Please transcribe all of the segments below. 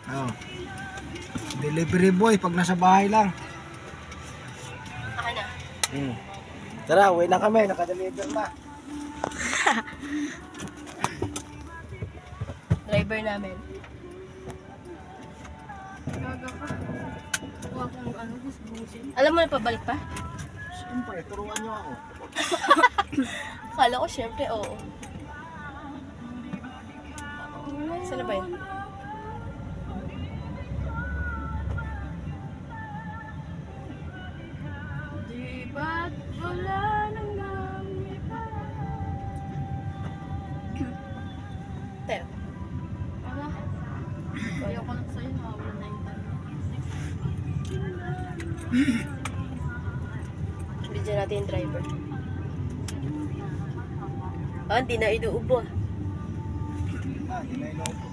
Oh. Delivery boy pag nasa bahay lang. Ako na. Tara, uwi na kami. Naka-deliver na. Driver namin. Alam mo na pabalik pa? Siyempre, turuan nyo ako. Akala ko syempre, oo. Saan na ba yun? Di ba't wala nang Teo. Wala. Ayoko lang sa'yo, nakawala na yung time. Video natin yung driver. Ah, hindi na inuubo. Hindi na inuubo.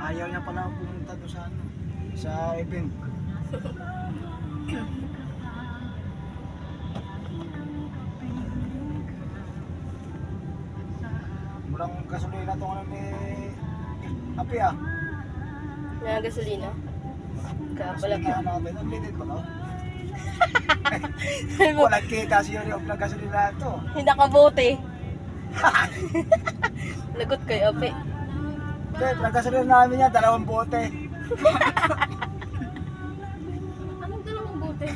Ayaw niya pala pumunta doon sa ano, sa event. Murang gasolina to ano ni Api ah. May gasolina? Kaya pala Gasolina natin, unlimited ba to? Walang kita siya yung gasolina to. Hindi nakabote. Lagot kayo, Ape. Hindi, pinagasolina namin yan, 2 bote. Anong dalawang bote?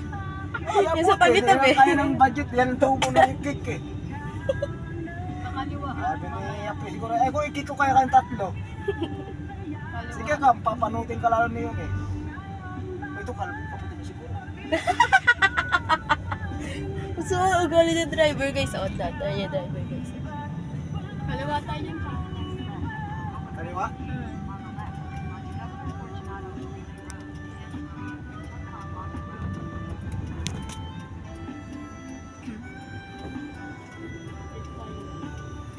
Kaya Yung sa tabi-tabi. Kaya ng budget, yan ang tubo na yung kick eh. Nakaliwa. Sabi ni Api, siguro, kung i-kick ko kaya kayong 3. Sige ka, papanutin ka lalo niyo eh. Ito, kalbo ka mo siguro. So, ugali na driver guys. O, tatay yung driver guys. Kaliwa tayo yung Kaliwa?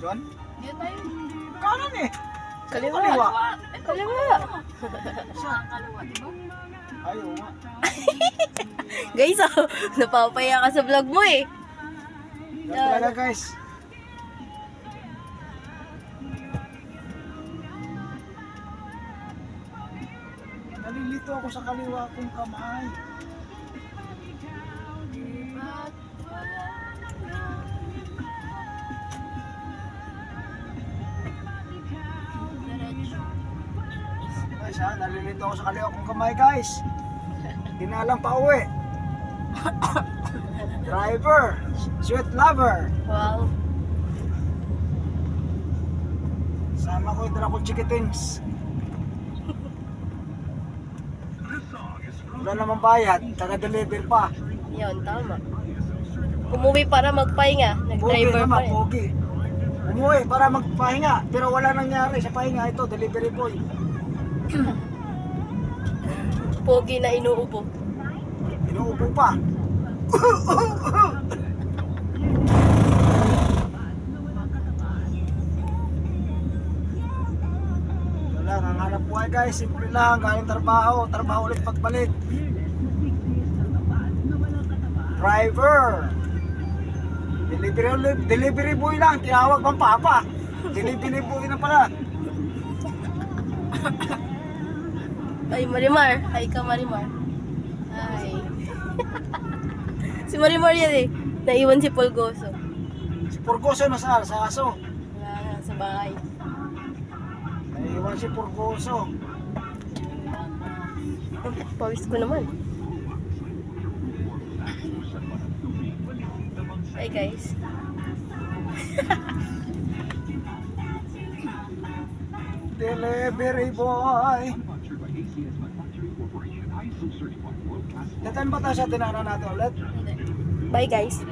John? Dito tayo. Kanan eh! Kaliwa. Kaliwa. Kaliwa. Saan? Kaliwa, di ba? Ayaw nga. Guys, oh, napapaya ka sa vlog mo eh. Yan talaga guys. Nalilito ako sa kaliwa kong kamay. Guys ha, nalilito ako sa kaliwa kong kamay guys. Hindi na alam pa uwi. Driver, sweet lover. Wow. Sama ko yung Dracul Chicketings. Wala namang bayad, taga-deliver pa. Yun, tama. Umuwi para magpahinga. Nag-driver pa rin. Pogi. Umuwi para magpahinga, pero wala nangyari sa pahinga. Ito, delivery boy. Pogi na inuubo. Inuupo pa. Wala, nanganap buhay guys. Simple lang, galing trabaho. Trabaho ulit pagbalik. Driver. Delivery boy lang. Tinawag bang papa? Delivery boy na pala. Ay, Marimar. Hi ka, Marimar. Hi. Si Marimar yan eh. Naiwan si Polgoso. Si Purgoso nasaan? Sa aso. Wala na, sa bahay. Naiwan si Purgoso. Pawis ko naman. Hi guys. Delivery boy. Datan ba tayo sa tinana natin ulit? Bye guys.